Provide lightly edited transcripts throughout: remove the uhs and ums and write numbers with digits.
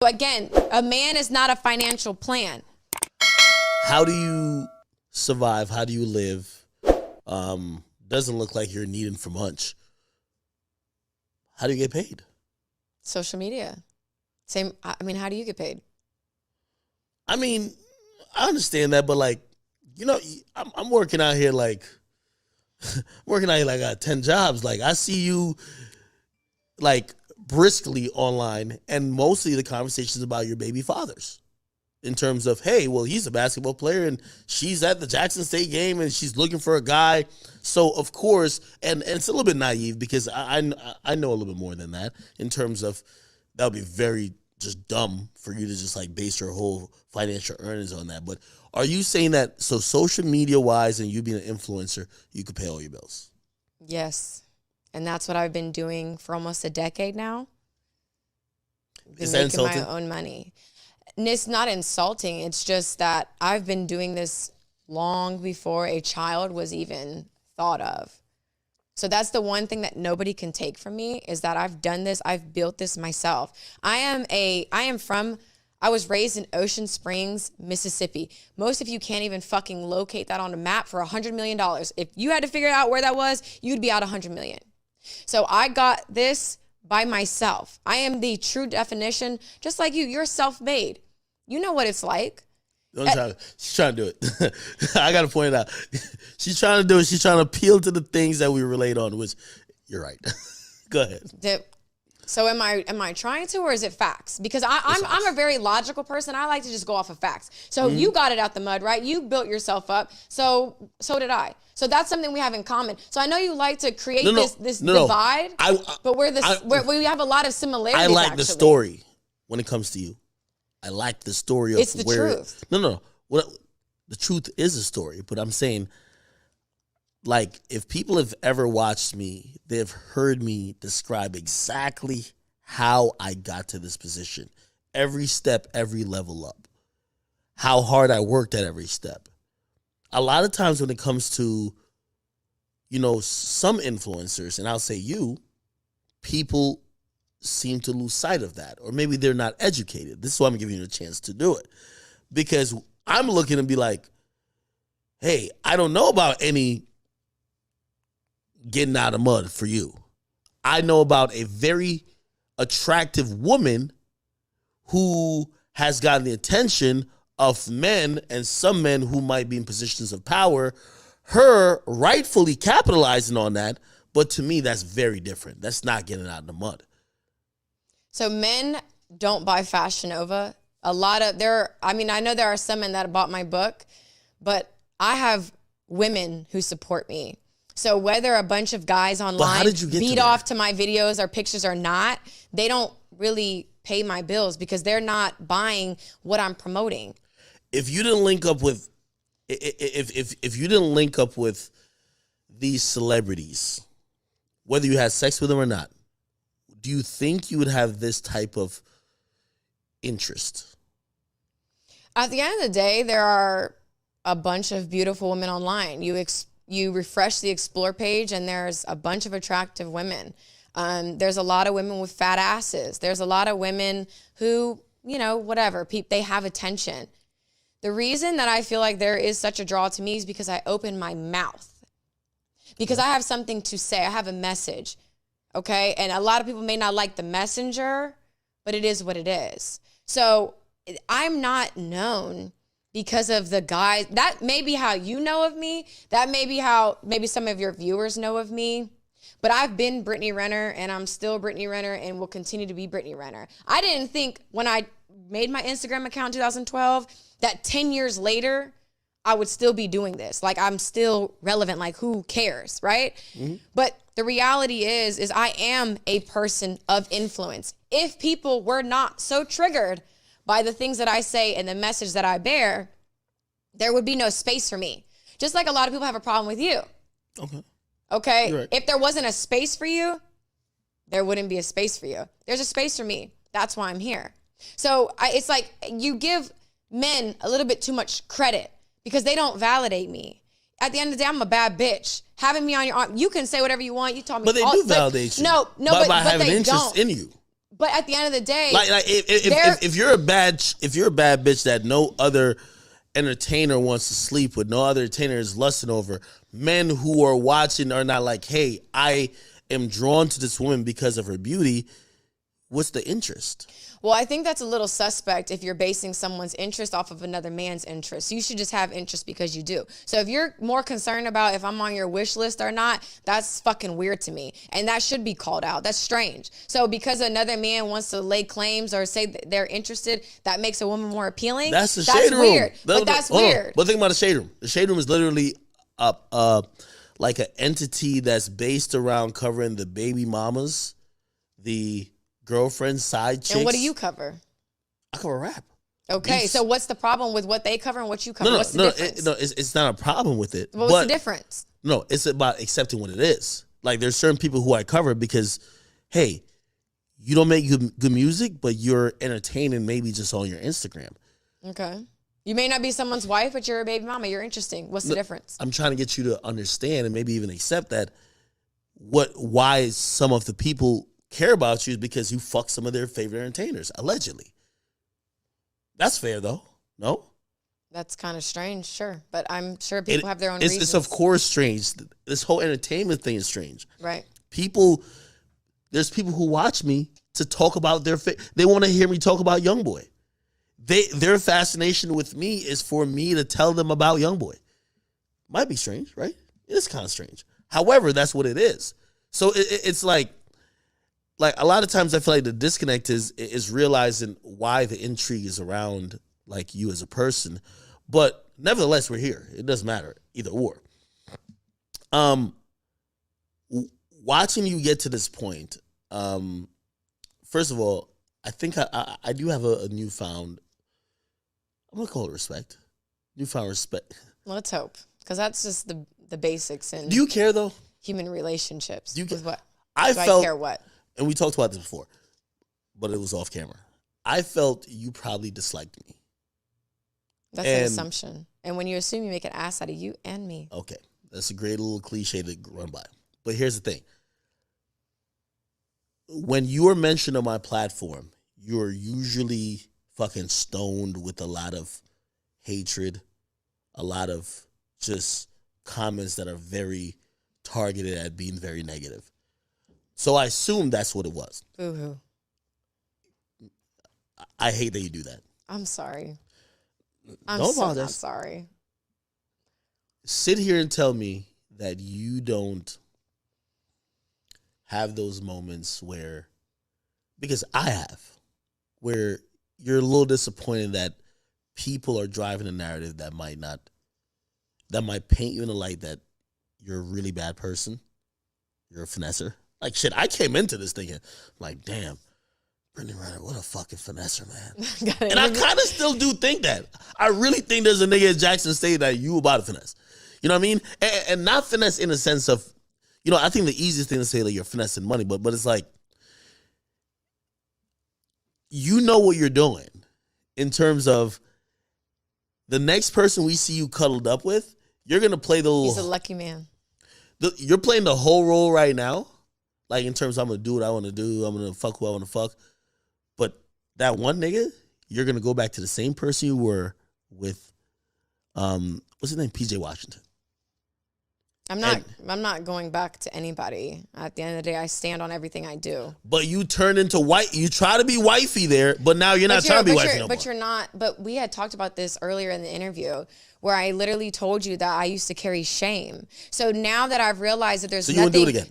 Again, a man is not a financial plan. How do you survive? How do you live? Doesn't look like you're needing for much. How do you get paid? Social media. Same. I mean, how do you get paid? I mean, I understand that, but like, you know, I'm working out here like, I got 10 jobs. Like, I see you like briskly online, and mostly the conversations about your baby fathers. In terms of, hey, well, he's a basketball player and she's at the Jackson State game and she's looking for a guy. So, of course, and it's a little bit naive because I know a little bit more than that in terms of that would be very just dumb for you to just like base your whole financial earnings on that. But are you saying that, so social media wise and you being an influencer, you could pay all your bills? Yes. And that's what I've been doing for almost a decade now. Is that insulting? Making my own money. And it's not insulting. It's just that I've been doing this long before a child was even thought of. So that's the one thing that nobody can take from me is that I've done this. I've built this myself. I was raised in Ocean Springs, Mississippi. Most of you can't even fucking locate that on a map for $100 million. If you had to figure out where that was, you'd be out $100 million. So I got this by myself. I am the true definition, just like you. You're self-made. You know what it's like. She's trying to do it. I got to point it out. She's trying to do it. She's trying to appeal to the things that we relate on, which you're right. Go ahead. So am I trying to, or is it facts? Because I'm a very logical person. I like to just go off of facts. So you got it out the mud, right? You built yourself up. So did I. So that's something we have in common. So I know you like to create this divide, but we have a lot of similarities. I like the story when it comes to you. I like the story of it's the truth. No. The truth is a story, but I'm saying, like, if people have ever watched me, they've heard me describe exactly how I got to this position. Every step, every level up. How hard I worked at every step. A lot of times when it comes to, you know, some influencers, and I'll say you, people seem to lose sight of that. Or maybe they're not educated. This is why I'm giving you a chance to do it. Because I'm looking and be like, hey, I don't know about any getting out of mud for you. I know about a very attractive woman who has gotten the attention of men and some men who might be in positions of power, her rightfully capitalizing on that. But to me, that's very different. That's not getting out of the mud. So men don't buy Fashion Nova. I know there are some men that bought my book, but I have women who support me. So whether a bunch of guys online beat off to my videos or pictures or not, they don't really pay my bills because they're not buying what I'm promoting. If you didn't link up with, if you didn't link up with these celebrities, whether you had sex with them or not, do you think you would have this type of interest? At the end of the day, there are a bunch of beautiful women online. You refresh the Explore page and there's a bunch of attractive women. There's a lot of women with fat asses. There's a lot of women who, whatever, they have attention. The reason that I feel like there is such a draw to me is because I open my mouth. Because I have something to say. I have a message. Okay? And a lot of people may not like the messenger, but it is what it is. So I'm not known because of the guys. That may be how you know of me. That may be how maybe some of your viewers know of me. But I've been Brittany Renner, and I'm still Brittany Renner, and will continue to be Brittany Renner. I didn't think when I made my Instagram account in 2012 that 10 years later, I would still be doing this. Like, I'm still relevant. Like, who cares, right? Mm-hmm. But the reality is I am a person of influence. If people were not so triggered by the things that I say and the message that I bear, there would be no space for me. Just like a lot of people have a problem with you. Okay? Right. If there wasn't a space for you, there wouldn't be a space for you. There's a space for me. That's why I'm here. So it's like you give men a little bit too much credit because they don't validate me. At the end of the day, I'm a bad bitch. Having me on your arm, you can say whatever you want. You told me, but they do validate you. No, by but having they interest don't. in you. But at the end of the day, like if you're a bad bitch that no other entertainer wants to sleep with, no other entertainer is lusting over, men who are watching are not like, hey, I am drawn to this woman because of her beauty. What's the interest? Well, I think that's a little suspect if you're basing someone's interest off of another man's interest. You should just have interest because you do. So if you're more concerned about if I'm on your wish list or not, that's fucking weird to me. And that should be called out. That's strange. So because another man wants to lay claims or say that they're interested, that makes a woman more appealing. That's the shade room. Weird. But that's weird. But think about the shade room. The shade room is literally like an entity that's based around covering the baby mamas, the girlfriends, side chicks. And what do you cover? I cover rap. Okay, Beats. so what's the problem with what they cover and what you cover? What's the difference? It's not a problem with it. What's the difference? No, it's about accepting what it is. Like there's certain people who I cover because, hey, you don't make good music, but you're entertaining maybe just on your Instagram. Okay. You may not be someone's wife, but you're a baby mama. You're interesting. What's the difference? I'm trying to get you to understand and maybe even accept that why some of the people care about you is because you fuck some of their favorite entertainers, allegedly. That's fair, though. No? That's kind of strange, sure. But I'm sure people have their own reasons. It's of course strange. This whole entertainment thing is strange. Right. There's people who watch me to talk about they want to hear me talk about YoungBoy. Their fascination with me is for me to tell them about YoungBoy. Might be strange, right? It is kind of strange. However, that's what it is. So it's like a lot of times I feel like the disconnect is realizing why the intrigue is around like you as a person. But nevertheless, we're here. It doesn't matter, either or. Watching you get to this point, first of all, I think I do have a newfound, I'm going to call it respect. Newfound respect. Let's hope. Because that's just the basics in Do you care, though? Human relationships. Do you with what? I care what? And we talked about this before, but it was off camera. I felt you probably disliked me. That's an assumption. And when you assume, you make an ass out of you and me. Okay. That's a great little cliche to run by. But here's the thing. When you are mentioned on my platform, you're usually fucking stoned with a lot of hatred, a lot of just comments that are very targeted at being very negative. So I assume that's what it was. Boo-hoo. I hate that you do that. I'm sorry. Don't apologize. I'm sorry. Sit here and tell me that you don't have those moments where, because I have, where you're a little disappointed that people are driving a narrative that might paint you in a light that you're a really bad person. You're a finesser. Like, shit, I came into this thinking, like, damn, Brittany Renner, what a fucking finesser, man. And I kind of still do think that. I really think there's a nigga at Jackson State that you about to finesse. You know what I mean? And not finesse in the sense of, you know, I think the easiest thing to say, like, you're finessing money, but it's like, you know what you're doing in terms of the next person we see you cuddled up with, you're going to play the little... He's a lucky man. You're playing the whole role right now. Like, in terms of I'm going to do what I want to do. I'm going to fuck who I want to fuck. But that one nigga, you're going to go back to the same person you were with, what's his name? PJ Washington. I'm not going back to anybody. At the end of the day, I stand on everything I do. But you turn into white. You try to be wifey there, but now you're not trying to be wifey no more. But you're not. But we had talked about this earlier in the interview where I literally told you that I used to carry shame. So now that I've realized that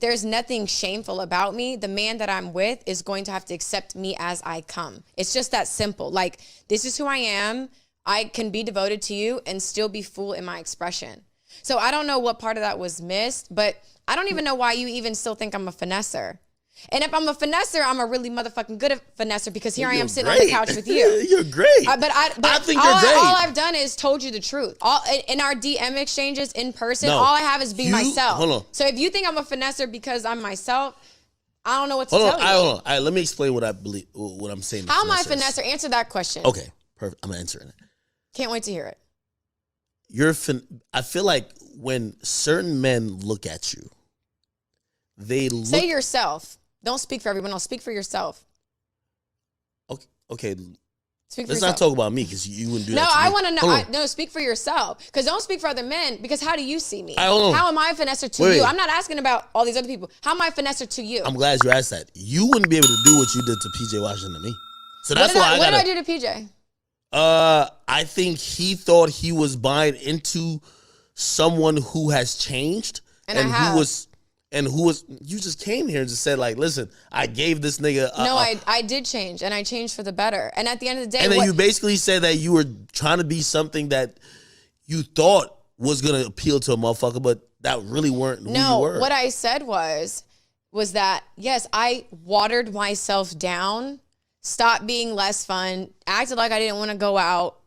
there's nothing shameful about me, the man that I'm with is going to have to accept me as I come. It's just that simple. Like, this is who I am. I can be devoted to you and still be full in my expression. So I don't know what part of that was missed, but I don't even know why you even still think I'm a finesser. And if I'm a finesser, I'm a really motherfucking good finesser because here I am sitting on the couch with you. You're great. But I think you're great. All I've done is told you the truth. In our DM exchanges in person, all I have is be myself. Hold on. So if you think I'm a finesser because I'm myself, I don't know what to tell you. Hold on. All right, let me explain what I believe, what I'm saying. How am I a finesser? Answer that question. Okay, perfect. I'm answering it. Can't wait to hear it. I feel like when certain men look at you, Say yourself. Don't speak for everyone else. Speak for yourself. okay. Speak for Let's yourself. not talk about me because you wouldn't do that. No, to I me. want to know. Hold on. No, speak for yourself. Because don't speak for other men. Because how do you see me? Hold on. How am I a finesser to Wait. you? I'm not asking about all these other people. How am I a finesser to you? I'm glad you asked that. You wouldn't be able to do what you did to PJ Washington to me. So that's what why did I do to PJ? I think he thought he was buying into someone who has changed And I have. who was you just came here and just said like, listen, I gave this nigga No, I did change, and I changed for the better. And at the end of the day, and then you basically said that you were trying to be something that you thought was gonna appeal to a motherfucker, but that really weren't who you were. What I said was that yes, I watered myself down, stopped being less fun, acted like I didn't want to go out,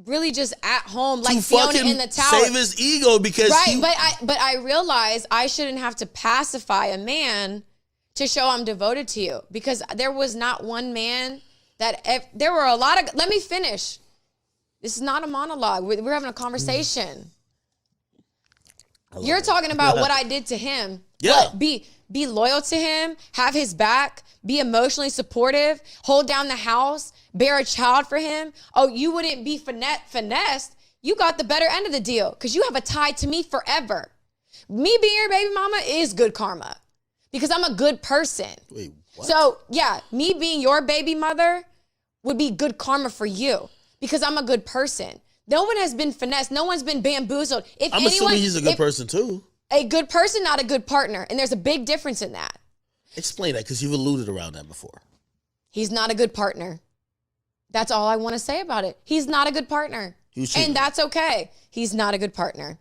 really just at home, like Fiona in the tower. Save his ego because right, but I realized I shouldn't have to pacify a man to show I'm devoted to you, because there was not one man there were a lot of. Let me finish. This is not a monologue. We're having a conversation. You're talking about what I did to him. Yeah. What, be loyal to him, have his back, be emotionally supportive, hold down the house, bear a child for him. Oh, you wouldn't be finessed. You got the better end of the deal because you have a tie to me forever. Me being your baby mama is good karma because I'm a good person. Wait, what? So, yeah, me being your baby mother would be good karma for you because I'm a good person. No one has been finessed. No one's been bamboozled. I'm assuming he's a good person too. A good person, not a good partner. And there's a big difference in that. Explain that because you've alluded around that before. He's not a good partner. That's all I want to say about it. He's not a good partner. And that's okay. He's not a good partner.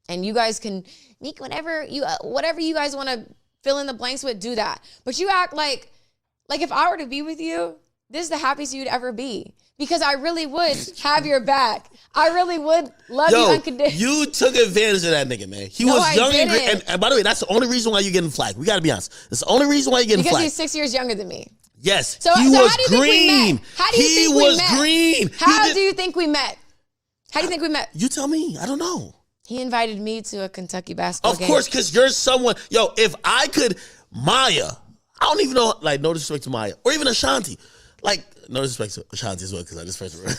And you guys can make whatever you guys want to fill in the blanks with, do that. But you act like if I were to be with you, this is the happiest you'd ever be. Because I really would have your back. I really would love you unconditionally. You took advantage of that nigga, man. He was young and great. And by the way, that's the only reason why you're getting flagged. We got to be honest. That's the only reason why you're getting flagged. Because he's 6 years younger than me. Yes. So he was how do you green. Think we met? How do you think we met? Green. How do you think we met? How do you think we met? You tell me. I don't know. He invited me to a Kentucky basketball game. Of course, because you're someone. Yo, if I could, Maya, I don't even know, like, no disrespect to Maya, or even Ashanti. Like, no disrespect to Ashanti as well, because I just first read.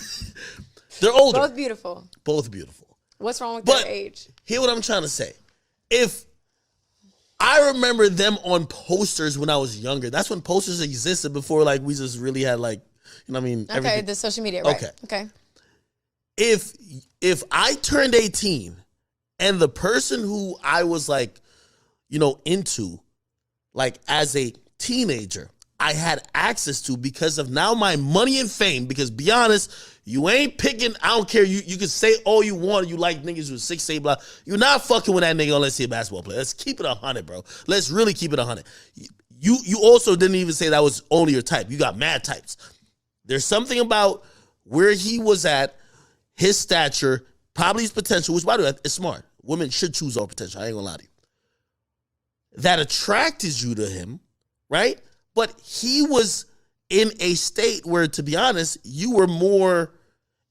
They're older. Both beautiful. Both beautiful. What's wrong with their age? Hear what I'm trying to say. If I remember them on posters when I was younger, that's when posters existed before, like, we just really had, like, you know what I mean? Okay, the social media, right? Okay. If I turned 18 and the person who I was, like, you know, into, like, as a teenager, I had access to because of now my money and fame. Because be honest, you ain't picking. I don't care. You can say all you want. You like niggas with 6'8", blah. You're not fucking with that nigga unless he's a basketball player. Let's keep it 100, bro. Let's really keep it 100. You also didn't even say that was only your type. You got mad types. There's something about where he was at, his stature, probably his potential, which by the way is smart. Women should choose all potential. I ain't gonna lie to you. That attracted you to him, right? But he was in a state where, to be honest, you were more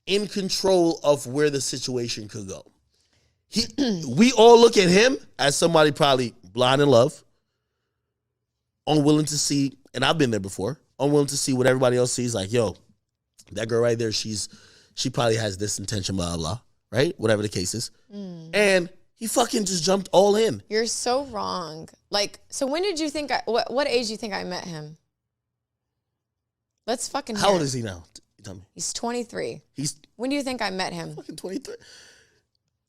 in control of where the situation could go. We all look at him as somebody probably blind in love, unwilling to see, and I've been there before, unwilling to see what everybody else sees. Like, yo, that girl right there, she probably has this intention, blah, blah, right? Whatever the case is. And he fucking just jumped all in. You're so wrong. Like, so when did you think, what age do you think I met him? Let's fucking hear How old it. is he now? Tell me. He's 23. He's When do you think I met him? fucking 23.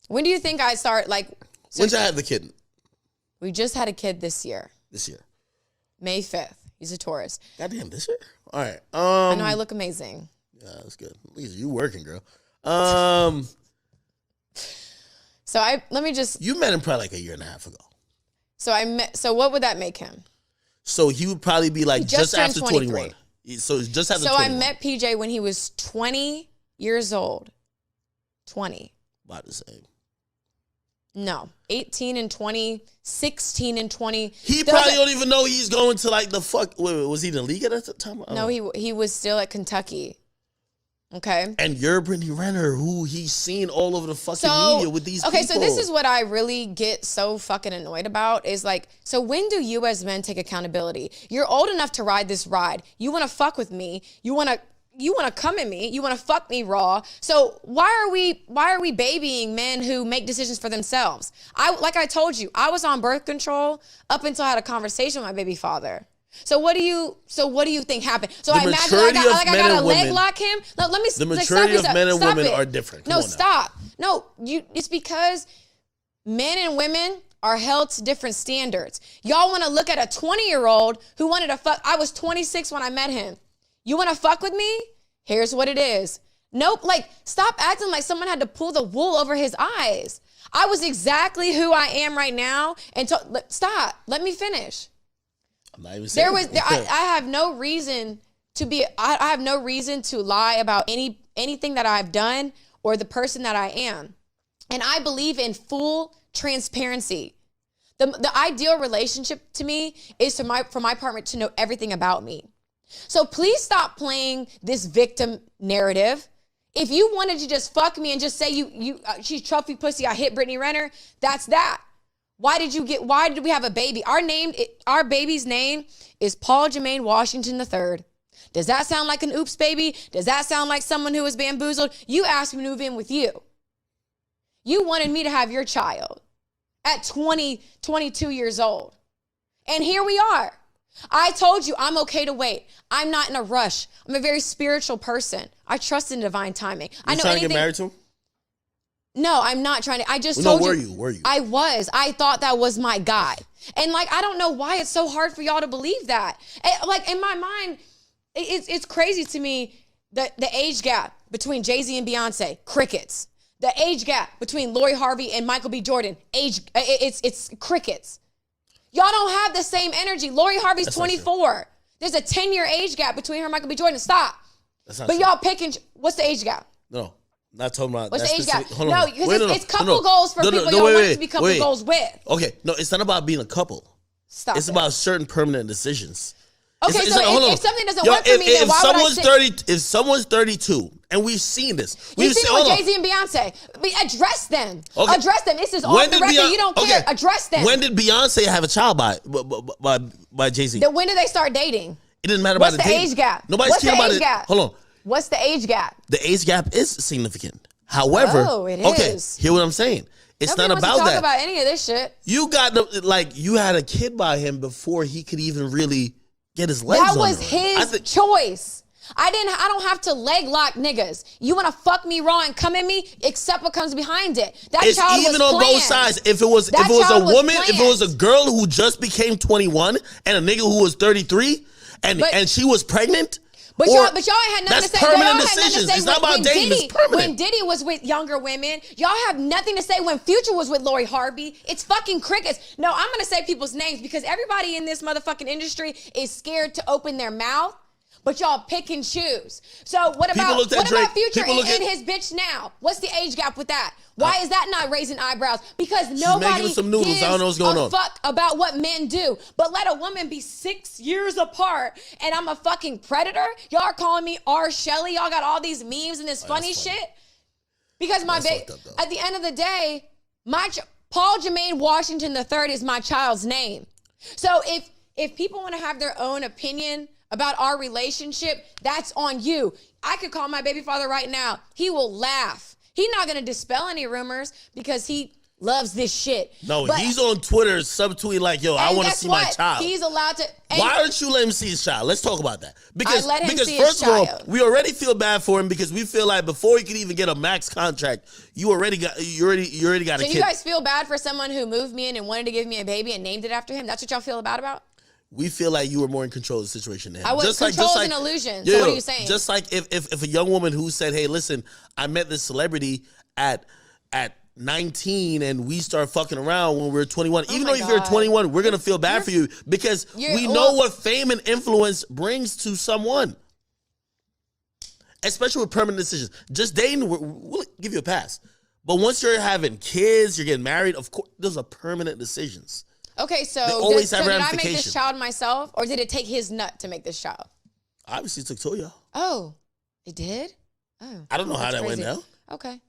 When do you think I start, like... So When did I have the kid? we just had a kid this year. This year. May 5th. He's a Taurus. Goddamn, this year? All right. I know I look amazing. Yeah, that's good. At least you working, girl. So let me just... You met him probably like a year and a half ago. So what would that make him? So he would probably be like just after 21. So it's just after 21. I met PJ when he was 20 years old. 20. About the same. No. 18 and 20, 16 and 20. He probably don't even know he's going to like the fuck. Wait, was he in the league at that time? No, he was still at Kentucky. Okay. And you're Brittany Renner, who he's seen all over the fucking media with these people. So this is what I really get so fucking annoyed about is like, so when do you as men take accountability? You're old enough to ride this ride. You want to fuck with me. You want to come at me. You want to fuck me raw. So why are we babying men who make decisions for themselves? Like I told you, I was on birth control up until I had a conversation with my baby father. So what do you think happened? So I imagine I got to leg lock him. No, let me. The maturity of men and women are different. No, stop. No, it's because men and women are held to different standards. Y'all want to look at a 20-year-old who wanted to fuck. I was 26 when I met him. You want to fuck with me? Here's what it is. Nope. Like, stop acting like someone had to pull the wool over his eyes. I was exactly who I am right now. And stop. Let me finish. I'm not even saying I have no reason to be. I have no reason to lie about anything that I've done or the person that I am. And I believe in full transparency. The ideal relationship to me is for my partner to know everything about me. So please stop playing this victim narrative. If you wanted to just fuck me and just say she's trophy pussy, I hit Brittany Renner, that's that. Why did we have a baby? Our baby's name is Paul Jermaine Washington III. Does that sound like an oops baby? Does that sound like someone who was bamboozled? You asked me to move in with you. You wanted me to have your child at 22 years old. And here we are. I told you I'm okay to wait. I'm not in a rush. I'm a very spiritual person. I trust in divine timing. You trying to get married to him? No, I'm not trying to. I just told you. Were you? I was. I thought that was my guy. And like, I don't know why it's so hard for y'all to believe that. Like in my mind, it's crazy to me that the age gap between Jay-Z and Beyonce, crickets. The age gap between Lori Harvey and Michael B. Jordan, it's crickets. Y'all don't have the same energy. Lori Harvey's 24. There's a 10-year age gap between her and Michael B. Jordan. Stop. But y'all picking, what's the age gap? No. Not talking about what's the age gap? No, because it's couple goals for people you want to be couple goals with. Okay, no, it's not about being a couple. Stop. It's about certain permanent decisions. Okay, so if something doesn't work for me, then why would I sit? If someone's 32, and we've seen this. We've seen it with Jay-Z and Beyonce. Address them. Okay. Address them. This is off the record. You don't care. Okay. Address them. When did Beyonce have a child by Jay-Z? When did they start dating? It didn't matter about the age gap? Nobody's caring about it. Hold on. What's the age gap? The age gap is significant. However, it is. Hear what I'm saying. It's Nobody not about wants to that. Talk about any of this shit. You had a kid by him before he could even really get his legs on That was his choice. I don't have to leg lock niggas. You want to fuck me raw and come at me? Accept what comes behind it. It's child even was on planned. Both sides. If it was a woman, if it was a girl who just became 21 and a nigga who was 33 and she was pregnant. But y'all ain't had nothing to say. Permanent decisions. It's not about dating. It's permanent. When Diddy was with younger women, y'all have nothing to say. When Future was with Lori Harvey, it's fucking crickets. No, I'm gonna say people's names because everybody in this motherfucking industry is scared to open their mouth. But y'all pick and choose. So what about Future and his bitch now? What's the age gap with that? Why is that not raising eyebrows? Because nobody gives a fuck about what men do. But let a woman be 6 years apart and I'm a fucking predator? Y'all are calling me R. Shelley. Y'all got all these memes and this funny shit. Because my baby, at the end of the day, Paul Jermaine Washington III is my child's name. So if people want to have their own opinion about our relationship, that's on you. I could call my baby father right now. He will laugh. He's not going to dispel any rumors because he loves this shit. No, he's on Twitter subtweeting like, yo, I want to see my child. He's allowed to. Why aren't you letting him see his child? Let's talk about that. Because first of all, we already feel bad for him because we feel like before he could even get a max contract, you already got a kid. So you guys feel bad for someone who moved me in and wanted to give me a baby and named it after him? That's what y'all feel bad about? We feel like you were more in control of the situation than him. Control is an illusion. So what are you saying? Just like if a young woman who said, hey, listen, I met this celebrity at 19 and we start fucking around when we were 21. Even though if you're 21, we're going to feel bad for you because we know what fame and influence brings to someone. Especially with permanent decisions. Just dating, we'll give you a pass. But once you're having kids, you're getting married, of course, those are permanent decisions. Okay, so did I make this child myself, or did it take his nut to make this child? Obviously, it took two of y'all. Oh, it did? Oh, I don't know how that's that went crazy. down. Okay.